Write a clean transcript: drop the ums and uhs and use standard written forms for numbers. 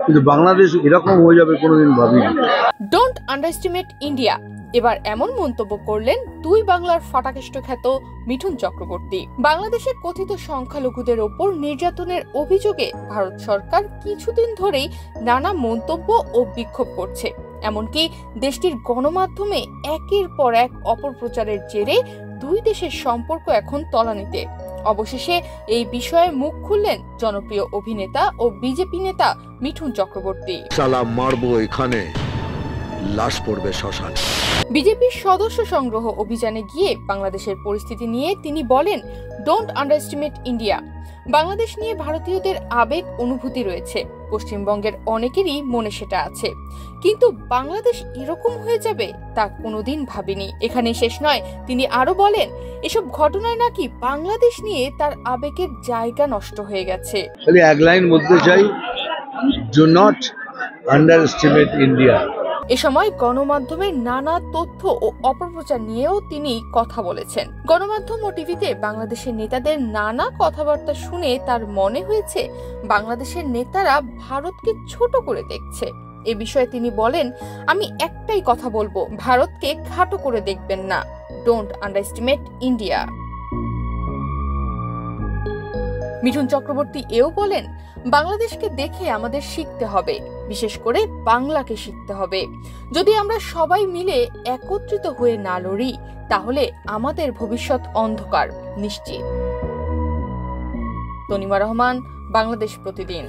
কিন্তু বাংলাদেশ এরকম হয়ে যাবে কোনোদিন ভাবিনি। ডোন্ট আন্ডারএস্টিমেট ইন্ডিয়া, এবার এমন মন্তব্য করলেন দুই বাংলার ফাটাকেষ্ট খ্যাত মিঠুন চক্রবর্তী। বাংলাদেশের কথিত সংখ্যালঘুদের ওপর নির্যাতনের অভিযোগে ভারত সরকার কিছুদিন ধরেই নানা মন্তব্য ও বিক্ষোভ করছে। এমনকি দেশটির গণমাধ্যমে একের পর এক অপপ্রচারের জেরে দুই দেশের সম্পর্ক এখন তলানিতে। অবশেষে এই বিষয়ে মুখ খুললেন জনপ্রিয় অভিনেতা ও বিজেপি নেতা মিঠুন চক্রবর্তী। সালা মারবো এখানে, লাশ পড়বে শ্মশানে। বিজেপির সদস্য সংগ্রহ অভিযানে গিয়ে বাংলাদেশের পরিস্থিতি নিয়ে তিনি বলেন, ডোন্ট আন্ডারএস্টিমেট ইন্ডিয়া। বাংলাদেশ নিয়ে ভারতীয়দের আবেগ অনুভূতি রয়েছে, পশ্চিমবঙ্গের অনেকেরই মনে সেটা আছে, কিন্তু বাংলাদেশ এরকম হয়ে যাবে তা কোনোদিন ভাবিনি। এখানে শেষ নয়, তিনি আরো বলেন, এসব ঘটনায় নাকি বাংলাদেশ নিয়ে তার আবেগের জায়গা নষ্ট হয়ে গেছে। খালি এক লাইন বলতে চাই, ডু নট আন্ডারএস্টিমেট ইন্ডিয়া। এ সময় গণমাধ্যমের নানা তথ্য ও অপপ্রচার নিয়েও তিনি কথা বলেছেন। গণমাধ্যম ও টিভিতে বাংলাদেশের নেতাদের নানা কথাবার্তা শুনে তার মনে হয়েছে বাংলাদেশের নেতারা ভারতকে ছোট করে দেখছে। এ বিষয়ে তিনি বলেন, আমি একটাই কথা বলবো, ভারতকে খাটো করে দেখবেন না। Don't underestimate India. Mithun Chakraborty এও বলেন, বাংলাদেশকে দেখে আমাদের শিখতে হবে, বিশেষ করে বাংলাকে শিখতে হবে। যদি আমরা সবাই মিলে একত্রিত হয়ে না লড়ি, তাহলে আমাদের ভবিষ্যৎ অন্ধকার নিশ্চিত। তনিমা রহমান, বাংলাদেশ প্রতিদিন।